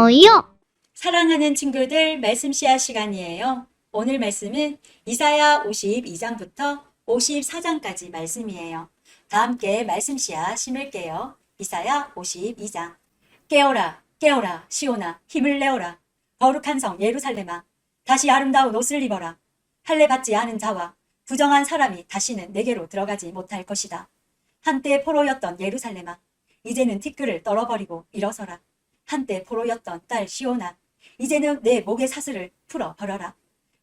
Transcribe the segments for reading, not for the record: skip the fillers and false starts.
좋아요. 사랑하는 친구들, 말씀 씨앗 시간이에요. 오늘 말씀은 이사야 52장부터 54장까지 말씀이에요. 다 함께 말씀 씨앗 심을게요. 이사야 52장. 깨어라, 깨어라, 시온아, 힘을 내어라. 거룩한 성 예루살렘아, 다시 아름다운 옷을 입어라. 할례 받지 않은 자와 부정한 사람이 다시는 내게로 들어가지 못할 것이다. 한때 포로였던 예루살렘아, 이제는 티끌을 떨어버리고 일어서라. 한때 포로였던 딸 시온아, 이제는 내 목의 사슬을 풀어 버려라.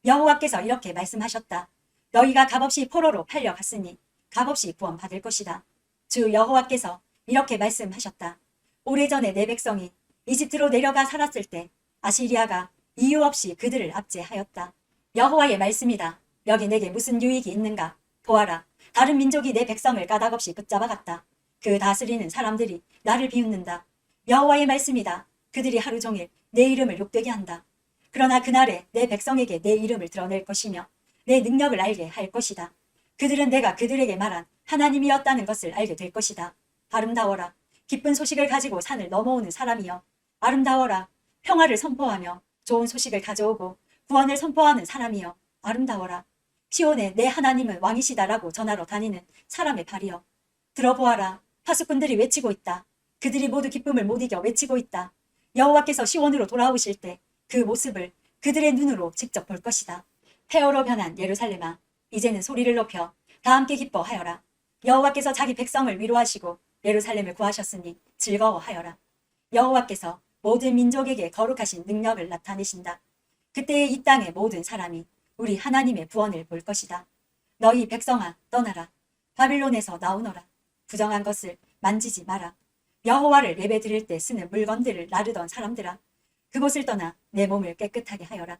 여호와께서 이렇게 말씀하셨다. 너희가 값없이 포로로 팔려갔으니 값없이 구원받을 것이다. 주 여호와께서 이렇게 말씀하셨다. 오래전에 내 백성이 이집트로 내려가 살았을 때 아시리아가 이유 없이 그들을 압제하였다. 여호와의 말씀이다. 여기 내게 무슨 유익이 있는가? 보아라. 다른 민족이 내 백성을 까닭없이 붙잡아갔다. 그 다스리는 사람들이 나를 비웃는다. 여호와의 말씀이다. 그들이 하루 종일 내 이름을 욕되게 한다. 그러나 그날에 내 백성에게 내 이름을 드러낼 것이며 내 능력을 알게 할 것이다. 그들은 내가 그들에게 말한 하나님이었다는 것을 알게 될 것이다. 아름다워라. 기쁜 소식을 가지고 산을 넘어오는 사람이여. 아름다워라. 평화를 선포하며 좋은 소식을 가져오고 구원을 선포하는 사람이여. 아름다워라. 시온에 내 하나님은 왕이시다라고 전하러 다니는 사람의 발이여. 들어보아라. 파수꾼들이 외치고 있다. 그들이 모두 기쁨을 못 이겨 외치고 있다. 여호와께서 시온으로 돌아오실 때 그 모습을 그들의 눈으로 직접 볼 것이다. 폐허로 변한 예루살렘아, 이제는 소리를 높여 다 함께 기뻐하여라. 여호와께서 자기 백성을 위로하시고 예루살렘을 구하셨으니 즐거워하여라. 여호와께서 모든 민족에게 거룩하신 능력을 나타내신다. 그때의 이 땅의 모든 사람이 우리 하나님의 구원을 볼 것이다. 너희 백성아, 떠나라. 바빌론에서 나오너라. 부정한 것을 만지지 마라. 여호와를 예배드릴 때 쓰는 물건들을 나르던 사람들아, 그곳을 떠나 내 몸을 깨끗하게 하여라.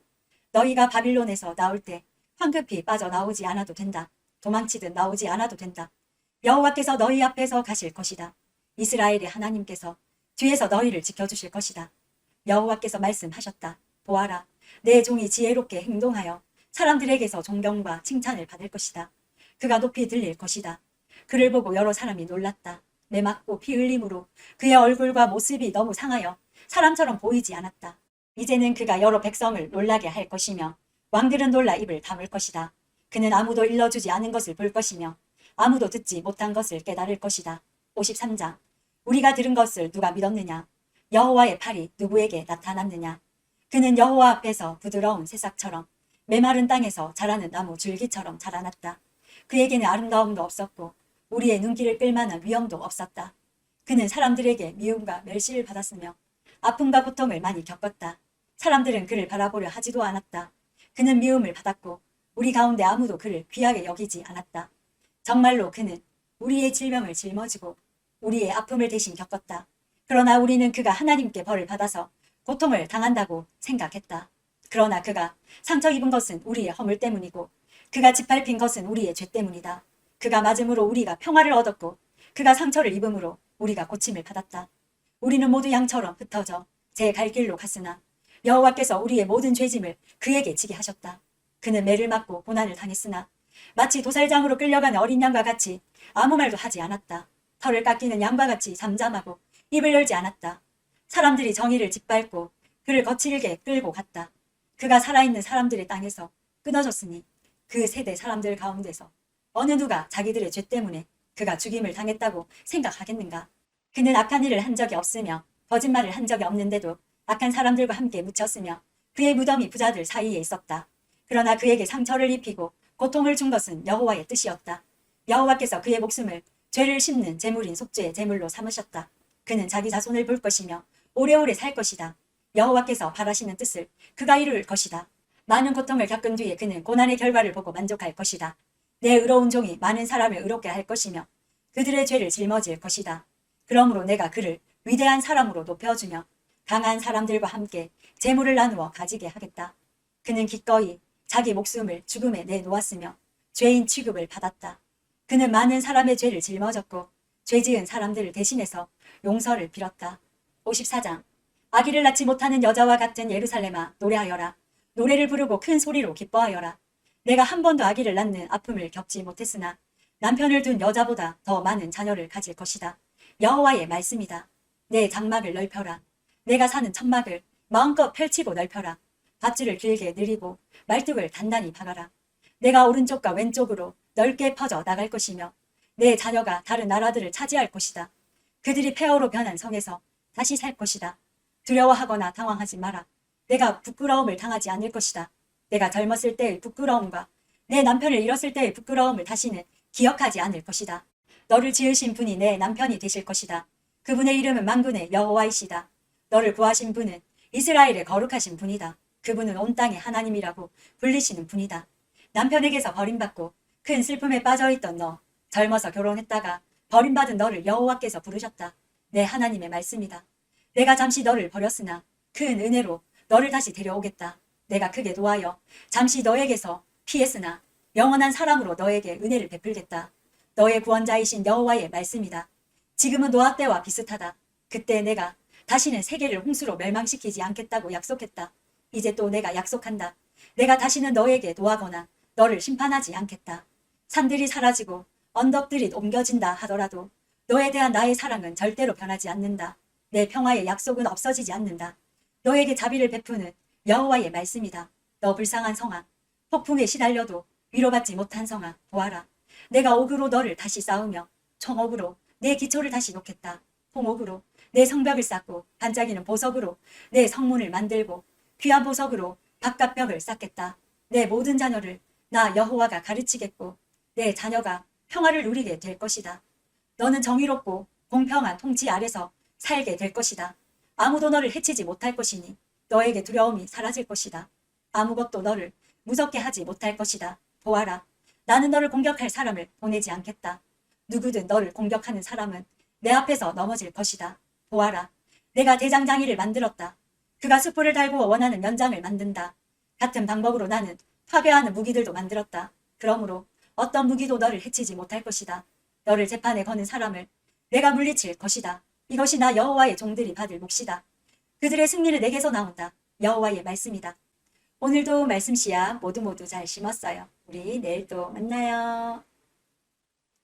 너희가 바빌론에서 나올 때 황급히 빠져나오지 않아도 된다. 도망치듯 나오지 않아도 된다. 여호와께서 너희 앞에서 가실 것이다. 이스라엘의 하나님께서 뒤에서 너희를 지켜주실 것이다. 여호와께서 말씀하셨다. 보아라, 내 종이 지혜롭게 행동하여 사람들에게서 존경과 칭찬을 받을 것이다. 그가 높이 들릴 것이다. 그를 보고 여러 사람이 놀랐다. 매맞고 피 흘림으로 그의 얼굴과 모습이 너무 상하여 사람처럼 보이지 않았다. 이제는 그가 여러 백성을 놀라게 할 것이며 왕들은 놀라 입을 다물 것이다. 그는 아무도 일러주지 않은 것을 볼 것이며 아무도 듣지 못한 것을 깨달을 것이다. 53장. 우리가 들은 것을 누가 믿었느냐? 여호와의 팔이 누구에게 나타났느냐? 그는 여호와 앞에서 부드러운 새싹처럼 메마른 땅에서 자라는 나무 줄기처럼 자라났다. 그에게는 아름다움도 없었고 우리의 눈길을 끌만한 위엄도 없었다. 그는 사람들에게 미움과 멸시를 받았으며 아픔과 고통을 많이 겪었다. 사람들은 그를 바라보려 하지도 않았다. 그는 미움을 받았고 우리 가운데 아무도 그를 귀하게 여기지 않았다. 정말로 그는 우리의 질병을 짊어지고 우리의 아픔을 대신 겪었다. 그러나 우리는 그가 하나님께 벌을 받아서 고통을 당한다고 생각했다. 그러나 그가 상처 입은 것은 우리의 허물 때문이고 그가 짓밟힌 것은 우리의 죄 때문이다. 그가 맞음으로 우리가 평화를 얻었고 그가 상처를 입음으로 우리가 고침을 받았다. 우리는 모두 양처럼 흩어져 제 갈 길로 갔으나 여호와께서 우리의 모든 죄짐을 그에게 지게 하셨다. 그는 매를 맞고 고난을 당했으나 마치 도살장으로 끌려가는 어린 양과 같이 아무 말도 하지 않았다. 털을 깎이는 양과 같이 잠잠하고 입을 열지 않았다. 사람들이 정의를 짓밟고 그를 거칠게 끌고 갔다. 그가 살아있는 사람들의 땅에서 끊어졌으니 그 세대 사람들 가운데서 어느 누가 자기들의 죄 때문에 그가 죽임을 당했다고 생각하겠는가? 그는 악한 일을 한 적이 없으며 거짓말을 한 적이 없는데도 악한 사람들과 함께 묻혔으며 그의 무덤이 부자들 사이에 있었다. 그러나 그에게 상처를 입히고 고통을 준 것은 여호와의 뜻이었다. 여호와께서 그의 목숨을 죄를 씹는 제물인 속죄의 제물로 삼으셨다. 그는 자기 자손을 볼 것이며 오래오래 살 것이다. 여호와께서 바라시는 뜻을 그가 이룰 것이다. 많은 고통을 겪은 뒤에 그는 고난의 결과를 보고 만족할 것이다. 내 의로운 종이 많은 사람을 의롭게 할 것이며 그들의 죄를 짊어질 것이다. 그러므로 내가 그를 위대한 사람으로 높여주며 강한 사람들과 함께 재물을 나누어 가지게 하겠다. 그는 기꺼이 자기 목숨을 죽음에 내놓았으며 죄인 취급을 받았다. 그는 많은 사람의 죄를 짊어졌고 죄 지은 사람들을 대신해서 용서를 빌었다. 54장. 아기를 낳지 못하는 여자와 같은 예루살렘아, 노래하여라. 노래를 부르고 큰 소리로 기뻐하여라. 내가 한 번도 아기를 낳는 아픔을 겪지 못했으나 남편을 둔 여자보다 더 많은 자녀를 가질 것이다. 여호와의 말씀이다. 내 장막을 넓혀라. 내가 사는 천막을 마음껏 펼치고 넓혀라. 밧줄을 길게 늘리고 말뚝을 단단히 박아라. 내가 오른쪽과 왼쪽으로 넓게 퍼져 나갈 것이며 내 자녀가 다른 나라들을 차지할 것이다. 그들이 폐허로 변한 성에서 다시 살 것이다. 두려워하거나 당황하지 마라. 내가 부끄러움을 당하지 않을 것이다. 내가 젊었을 때의 부끄러움과 내 남편을 잃었을 때의 부끄러움을 다시는 기억하지 않을 것이다. 너를 지으신 분이 내 남편이 되실 것이다. 그분의 이름은 만군의 여호와이시다. 너를 구하신 분은 이스라엘의 거룩하신 분이다. 그분은 온 땅의 하나님이라고 불리시는 분이다. 남편에게서 버림받고 큰 슬픔에 빠져있던 너, 젊어서 결혼했다가 버림받은 너를 여호와께서 부르셨다. 내 하나님의 말씀이다. 내가 잠시 너를 버렸으나 큰 은혜로 너를 다시 데려오겠다. 내가 크게 도하여 잠시 너에게서 피했으나 영원한 사랑으로 너에게 은혜를 베풀겠다. 너의 구원자이신 여호와의 말씀이다. 지금은 노아 때와 비슷하다. 그때 내가 다시는 세계를 홍수로 멸망시키지 않겠다고 약속했다. 이제 또 내가 약속한다. 내가 다시는 너에게 노하거나 너를 심판하지 않겠다. 산들이 사라지고 언덕들이 옮겨진다 하더라도 너에 대한 나의 사랑은 절대로 변하지 않는다. 내 평화의 약속은 없어지지 않는다. 너에게 자비를 베푸는 여호와의 말씀이다. 너 불쌍한 성아, 폭풍에 시달려도 위로받지 못한 성아, 보아라. 내가 옥으로 너를 다시 쌓으며 청옥으로 내 기초를 다시 놓겠다. 홍옥으로 내 성벽을 쌓고 반짝이는 보석으로 내 성문을 만들고 귀한 보석으로 바깥벽을 쌓겠다. 내 모든 자녀를 나 여호와가 가르치겠고 내 자녀가 평화를 누리게 될 것이다. 너는 정의롭고 공평한 통치 아래서 살게 될 것이다. 아무도 너를 해치지 못할 것이니 너에게 두려움이 사라질 것이다. 아무것도 너를 무섭게 하지 못할 것이다. 보아라. 나는 너를 공격할 사람을 보내지 않겠다. 누구든 너를 공격하는 사람은 내 앞에서 넘어질 것이다. 보아라. 내가 대장장이를 만들었다. 그가 숯불을 달고 원하는 연장을 만든다. 같은 방법으로 나는 파괴하는 무기들도 만들었다. 그러므로 어떤 무기도 너를 해치지 못할 것이다. 너를 재판에 거는 사람을 내가 물리칠 것이다. 이것이 나 여호와의 종들이 받을 몫이다. 그들의 승리는 내게서 나온다. 여호와의 말씀이다. 오늘도 말씀 씨앗 모두 잘 심었어요. 우리 내일 또 만나요.